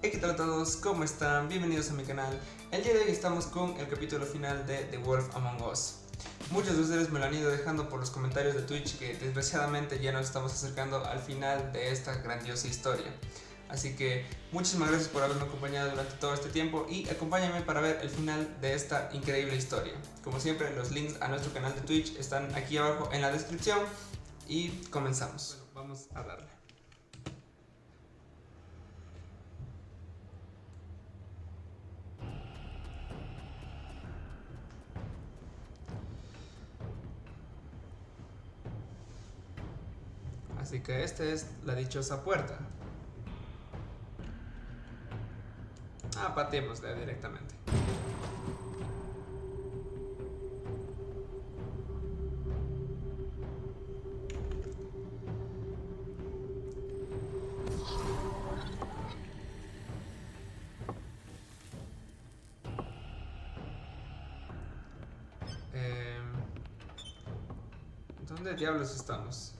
Hey, ¿qué tal a todos? ¿Cómo están? Bienvenidos a mi canal. El día de hoy estamos con el capítulo final de The Wolf Among Us. Muchos de ustedes me lo han ido dejando por los comentarios de Twitch que desgraciadamente ya nos estamos acercando al final de esta grandiosa historia. Así que muchísimas gracias por haberme acompañado durante todo este tiempo y acompáñame para ver el final de esta increíble historia. Como siempre, los links a nuestro canal de Twitch están aquí abajo en la descripción y comenzamos. Bueno, vamos a darle. Así que esta es la dichosa puerta. Pateémosla directamente. ¿Dónde diablos estamos?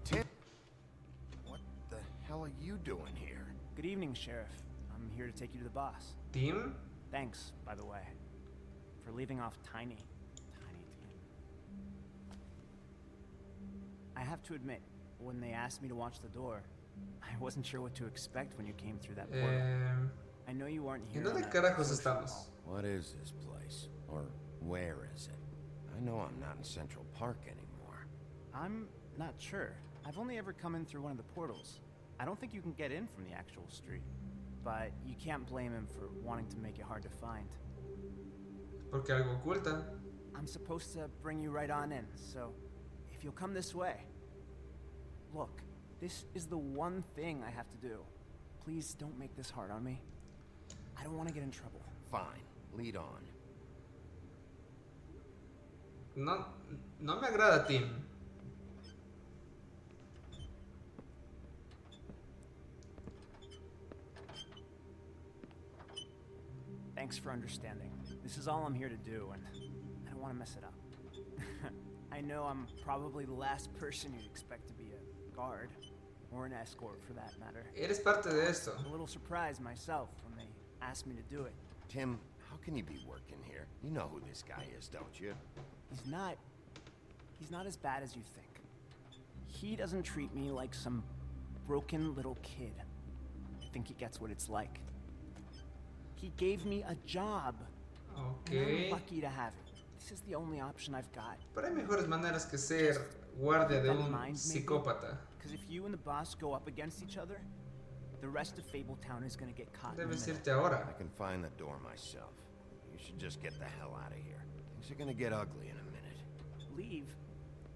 Tim, what the hell are you doing here? Good evening, Sheriff. I'm here to take you to the boss. Tim? Thanks, by the way, for leaving off Tiny. I have to admit, when they asked me to watch the door, I wasn't sure what to expect when you came through that portal. I know you weren't here. ¿En dónde carajos estamos? What is this place? Or where is it? I know I'm not in Central Park anymore. I'm not sure. I've only ever come in through one of the portals. I don't think you can get in from the actual street. But you can't blame him for wanting to make it hard to find. Porque algo oculta. I'm supposed to bring you right on in, so if you'll come this way. Look, this is the one thing I have to do. Please don't make this hard on me. I don't want to get in trouble. Fine, lead on. No me agrada Tim. Thanks for understanding. This is all I'm here to do, and I don't want to mess it up. I know I'm probably the last person you'd expect to be a guard, or an escort for that matter. Eres parte de esto. A little surprised myself when they asked me to do it. Tim, how can you be working here? You know who this guy is, don't you? He's not as bad as you think. He doesn't treat me like some broken little kid. I think he gets what it's like. He gave me a job. Ok. And I'm lucky to have it. This is the only option I've got. Pero hay mejores maneras que ser guardia de un psicópata. Because if you and the boss go up against each other, the rest of Fabletown is gonna get caught in the Debes middle. irte ahora. I can find the door myself. You should just get the hell out of here. Things are gonna get ugly in a minute. Leave?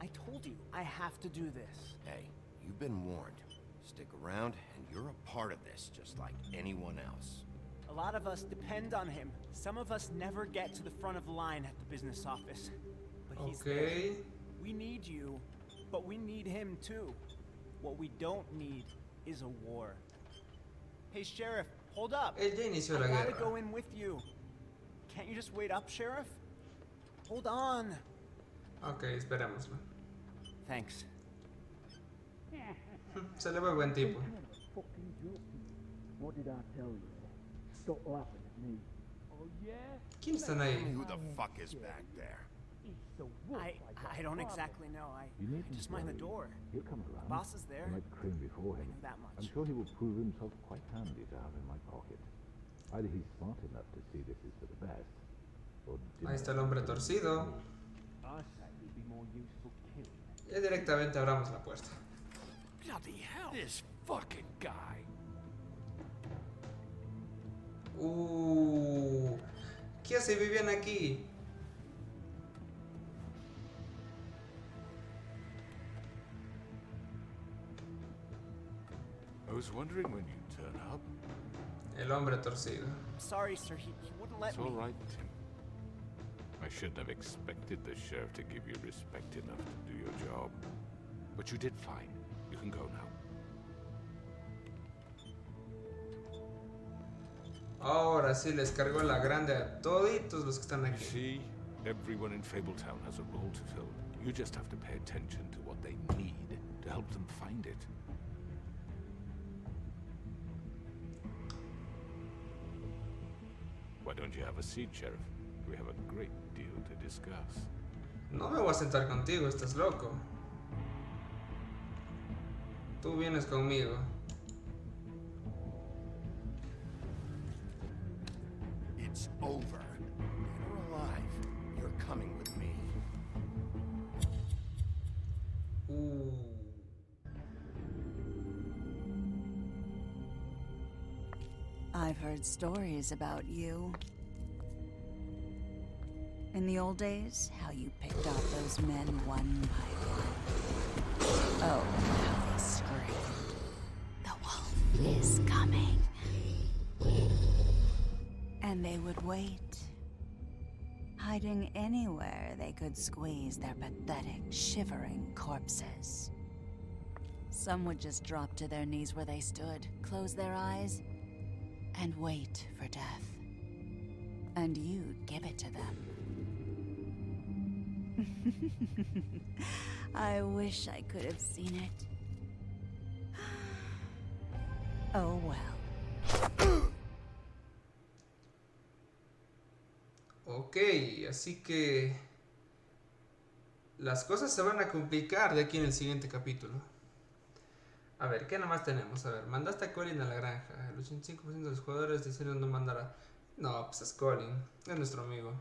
I told you, I have to do this. Hey, you've been warned. Stick around, and you're a part of this, just like anyone else. A lot of us depend on him. Some of us never get to the front of the line at the business office. But he's there. We need you, but we need him too. What we don't need is a war. Hey, Sheriff, hold up. Él ya inició la I gotta guerra. go in with you. Can't you just wait up, Sheriff? Hold on. Ok, esperémoslo. Thanks. Se le ve buen tipo. What did I tell you? Stop laughing at me. Oh yeah? ¿Quién están ahí? Who the fuck is back there? It's the wolf I don't exactly know. I just mind the door. He'll come The around. boss is there. I might train before him. I know that much. I'm sure he will prove himself quite handy to have in my pocket. Either he's smart enough to see this is for the best, or Ahí está el hombre torcido. I say he'd be more useful killing. Ya directamente abramos la puerta. Bloody hell! This fucking guy! ¿Qué hace Vivian aquí? I was wondering when you'd turn up. El hombre torcido. Sorry, sir. He wouldn't let It's me. all right, Tim. I shouldn't have expected the sheriff to give you respect enough to do your job. But you did fine. You can go now. Ahora sí les cargó la grande a toditos los que están You aquí. see, everyone in Fabletown has a role to fill. You just have to pay attention to what they need to help them find it. Why don't you have a seat, Sheriff? We have a great deal to discuss. No me voy a sentar contigo, estás loco. Tú vienes conmigo. It's over. Dead or alive, you're coming with me. I've heard stories about you. In the old days, how you picked off those men one by one. Oh, how they screamed. The wolf is coming. And they would wait, hiding anywhere they could squeeze their pathetic, shivering corpses. Some would just drop to their knees where they stood, close their eyes, and wait for death. And you'd give it to them. I wish I could have seen it. Oh well. Ok, así que las cosas se van a complicar de aquí en el siguiente capítulo. A ver, ¿qué nomás tenemos? A ver, mandaste a Colin a la granja. El 85% de los jugadores decidieron no mandar a... No, pues es Colin. Es nuestro amigo.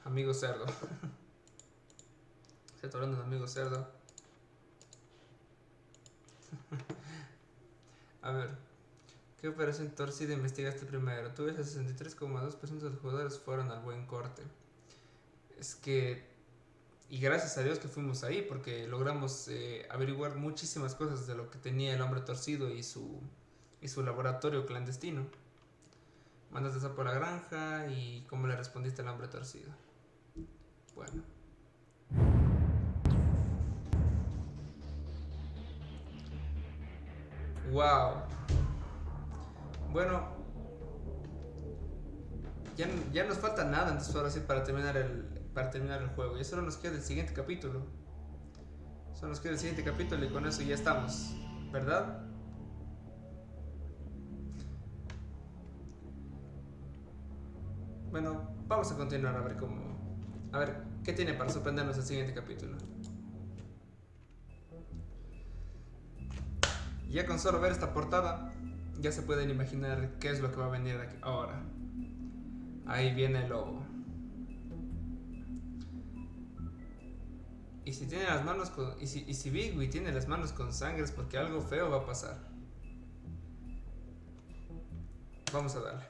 Amigo cerdo. Estoy hablando de amigo cerdo. A ver. ¿Qué operación torcida investigaste primero? Tú ves el 63,2% de los jugadores fueron al buen corte. Es que... Y gracias a Dios que fuimos ahí, porque logramos averiguar muchísimas cosas de lo que tenía el hombre torcido y su laboratorio clandestino. Mandaste sapo a la granja y cómo le respondiste al hombre torcido. Bueno. Wow. Bueno. Ya nos falta nada entonces ahora sí para terminar el juego. Ya solo nos queda el siguiente capítulo. Solo nos queda el siguiente capítulo y con eso ya estamos, ¿verdad? Bueno, vamos a continuar a ver cómo... A ver, ¿qué tiene para sorprendernos el siguiente capítulo? Ya con solo ver esta portada, ya se pueden imaginar qué es lo que va a venir de aquí ahora. Ahí viene el lobo. Y si tiene las manos con... Y si Bigby tiene las manos con sangre es porque algo feo va a pasar. Vamos a darle.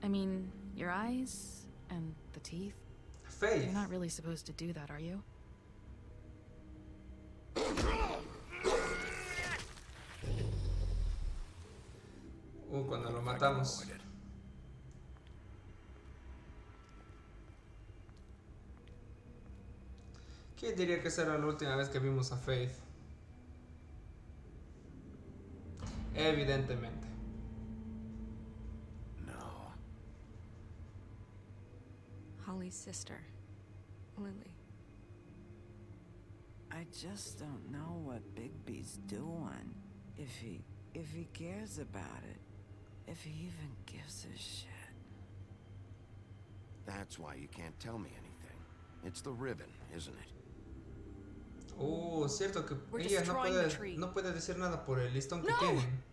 I mean, your eyes and the teeth. Faith. You're not really supposed to do that, are you? Cuando lo matamos. ¿Quién diría que esa era la última vez que vimos a Faith? Evidentemente. No. Holly's sister, Lily. I just don't know what Bigby's doing. If he cares about it. If he even gives a shit. That's why you can't tell me anything. It's the ribbon, isn't it? Cierto que We're ella destroying no puede decir nada por el listón que No! tienen.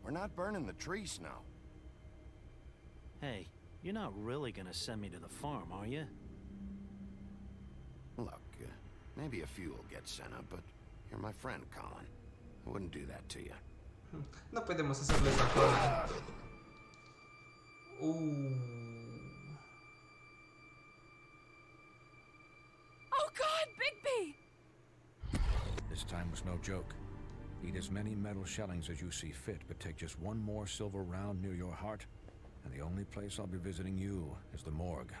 We're not burning the tree, Snow. Hey, you're not really gonna send me to the farm, are you? Look, maybe a few will get sent up, but you're my friend, Colin. I wouldn't do that to you. No podemos hacerle esa cosa. Oh God, Bigby! This time was no joke. Eat as many metal shellings as you see fit, but take just one more silver round near your heart, and the only place I'll be visiting you is the morgue.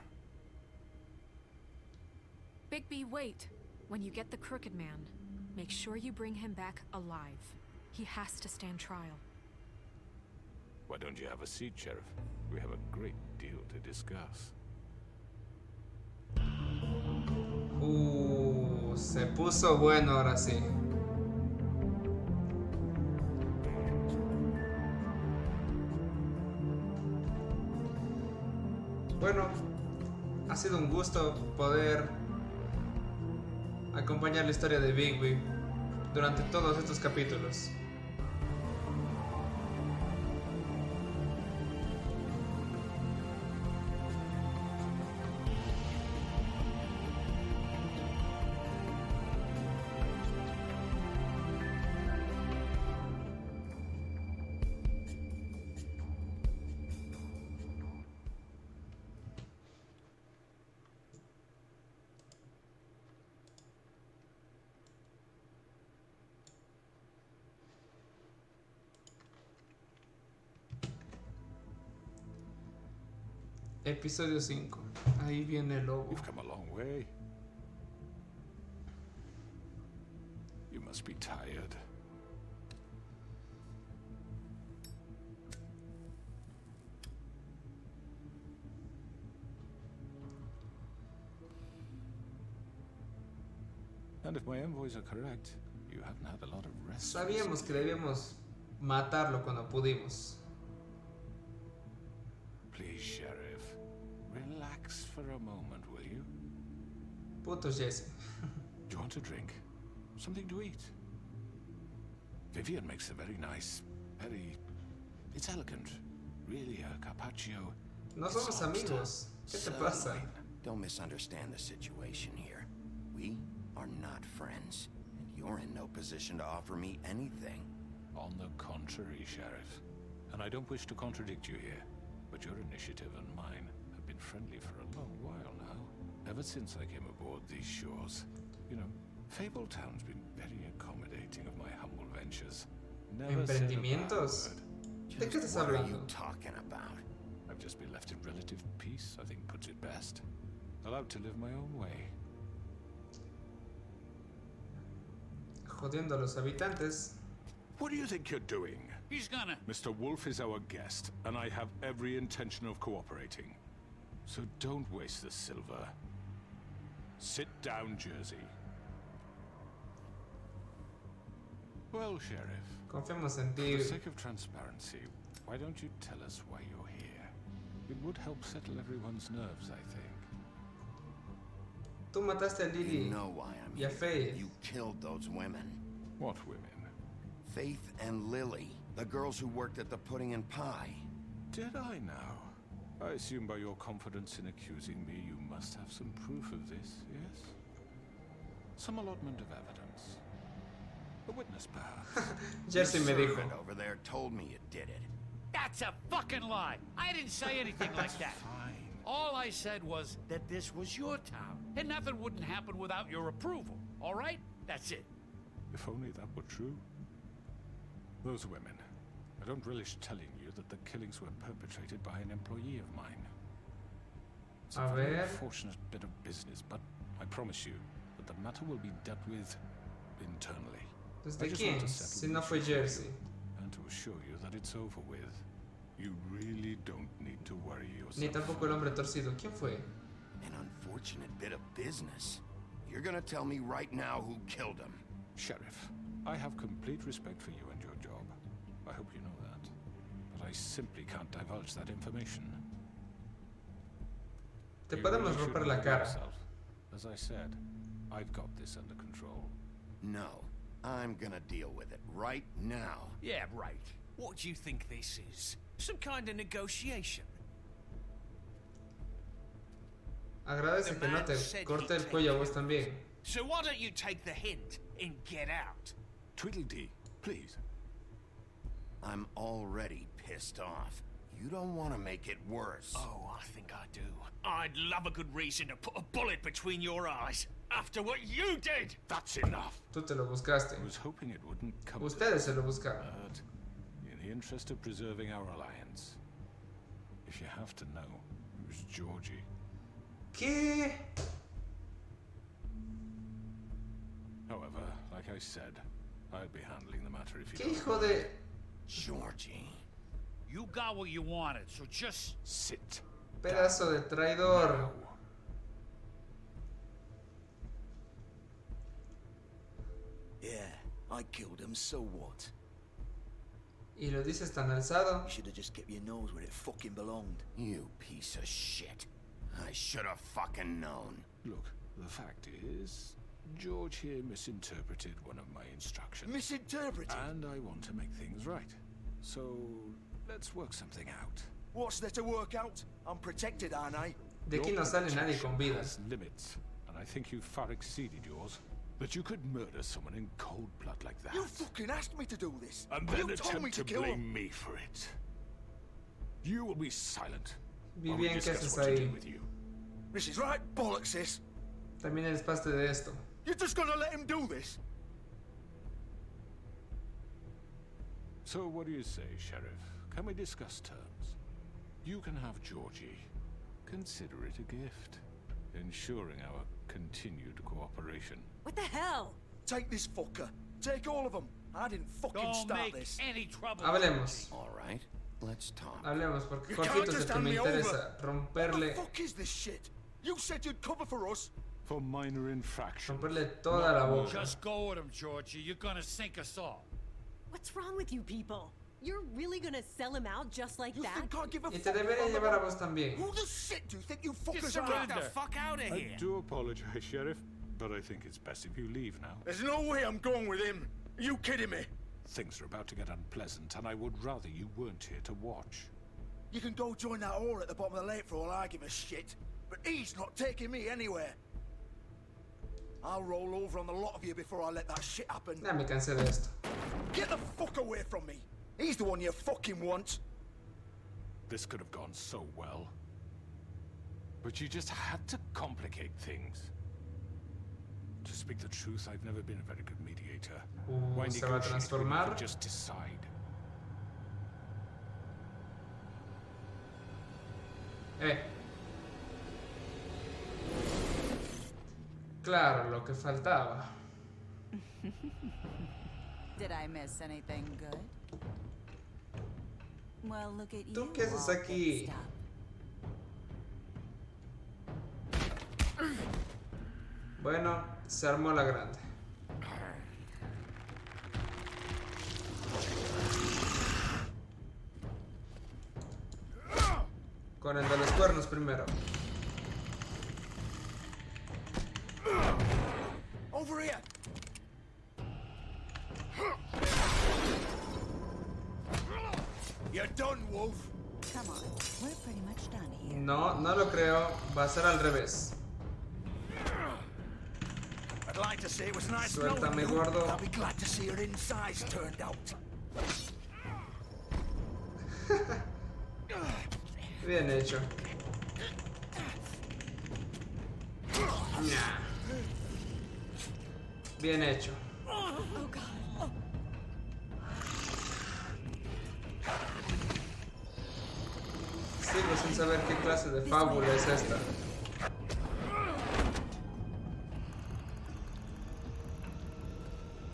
Bigby, wait. When you get the Crooked Man, make sure you bring him back alive. He has to stand trial. Why don't you have a seat, Sheriff? We have a great deal to discuss. Se puso bueno ahora sí. Bueno, ha sido un gusto poder acompañar la historia de Bigby durante todos estos capítulos. Episodio 5. Ahí viene el lobo. You've come a long way. You must be tired. And if my envoys are correct, you haven't had a lot of rest. Sabíamos que debíamos matarlo cuando pudimos. Please, Sheriff. Relax for a moment, will you? Puto Jesse. Do you want a drink? Something to eat? Vivian makes a very nice, it's elegant. Really, a carpaccio. No somos amigos. ¿Qué te pasa? Don't misunderstand the situation here. We are not friends, and you're in no position to offer me anything. On the contrary, Sheriff. And I don't wish to contradict you here, but your initiative and mine have been friendly for a long while now. Ever since I came aboard these shores. You know, Fabletown's been very accommodating of my humble ventures. Never said a bad ¿Emprendimientos? word. ¿De qué estás What are you hablando? talking about? I've just been left in relative peace, I think puts it best. Allowed to live my own way. Jodiendo a los habitantes. What do you think you're doing? He's gonna... Mr. Wolf is our guest, and I have every intention of cooperating. So don't waste the silver. Sit down, Jersey. Well, Sheriff, Confiamos en for ti. the sake of transparency, why don't you tell us why you're here? It would help settle everyone's nerves, I think. Tú mataste a Lily You know why I'm y a here. Faith. You killed those women. What women? Faith and Lily, the girls who worked at the Pudding and Pie. Did I now? I assume by your confidence in accusing me, you must have some proof of this, yes? Some allotment of evidence. A witness, perhaps? Jesse me Your dijo. servant over there told me you did it. That's a fucking lie. I didn't say anything like that. Fine. All I said was that this was your town, and nothing wouldn't happen without your approval. All right? That's it. If only that were true. Those women. I don't relish telling you that the killings were perpetrated by an employee of mine. It's a A very ver. unfortunate bit of business, but I promise you that the matter will be dealt with internally. ¿Desde I just want quién? to settle Si the no issue fue for you, Jersey. and to assure you that it's over with. You really don't need to worry yourself. Ni tampoco el hombre torcido. ¿Quién fue? An unfortunate bit of business. You're gonna tell me right now who killed him. Sheriff, I have complete respect for you and your job. I hope you know that. But I simply can't divulge that information. Te You podemos really shouldn't romper la worry cara. yourself. As I said, I've got this under control. No, I'm gonna deal with it right now. Yeah, right. What do you think this is? Some kind of negotiation? Agradece que no te corte el cuello a vos también. So why don't you take the hint and get out? Tweedledee, please. I'm already pissed off. You don't want to make it worse. Oh, I think I do. I'd love a good reason to put a bullet between your eyes after what you did. That's enough. Tú te lo buscaste. I was hoping it wouldn't come to Ustedes se lo buscaron. that. In the interest of preserving our alliance, if you have to know, it was Georgie. ¿Qué? However, like I said, I'd be handling the matter if ¿Qué you hijo de...? Georgie. You got what you wanted, so just sit. Pedazo de traidor. Now. Yeah, I killed him, so what? Y lo dices tan alzado. You should have just kept your nose where it fucking belonged. You piece of shit. I should have fucking known. Look, the fact is, George here misinterpreted one of my instructions. Misinterpreted? And I want to make things right. So, let's work something out. What's there to work out? I'm protected, aren't I? De aquí no sale nadie con vida. Has limits, and I think you've far exceeded yours. But you could murder someone in cold blood like that. You fucking asked me to do this. And then you told me attempt to to kill blame him. me for it. You will be silent. Vi while we bien que discuss haces what to do ahí. with you. This is right bollocks, sis. También eres parte de esto. You're just gonna let him do this? So what do you say, Sheriff? Can we discuss terms? You can have Georgie. Consider it a gift, ensuring our continued cooperation. What the hell? Take this fucker. Take all of them. I didn't fucking don't start make this. any trouble. Hablemos. All right, let's talk. Hablemos, porque You Jorgito can't es el just que hand me me interesa. What Romperle, the fuck is this shit? You said you'd cover for us. For minor infraction. romperle toda la boca. Just go with him, Georgie. You're gonna sink us all. What's wrong with you people? You're really gonna sell him out just like You that? think I give a Y te fuck debería about llevar a them? vos también. Who the shit do you think you fuckers are? surrender. Get the fuck out of I do apologize, Sheriff, but I think it's best if you leave now. There's no way I'm going with him. Are you kidding me? Things are about to get unpleasant, and I would rather you weren't here to watch. You can go join that whore at the bottom of the lake for all I give a shit. But he's not taking me anywhere. I'll roll over on the lot of you before I let that shit happen. Ya me cansé de esto. Get the fuck away from me. He's the one you fucking want. This could have gone so well. But you just had to complicate things. To speak the truth, I've never been a very good mediator. Why Se va a negotiate when you transformar. could just decide? Claro, lo que faltaba. Did I miss anything good? Well, look at you. ¿Tú qué haces all aquí? fixed up. Bueno, se armó la grande. Con el de los cuernos primero. Over here. You're done, Wolf. Come on, we're pretty much done here. No, no lo creo. Va a ser al revés. I'd like to say it was nice Suéltame, knowing you. gordo. I'll be glad to see your insides turned out. Bien hecho. Ña. Bien hecho. Oh god. Sigo sin saber qué clase de fábula es esta.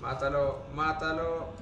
Mátalo, mátalo.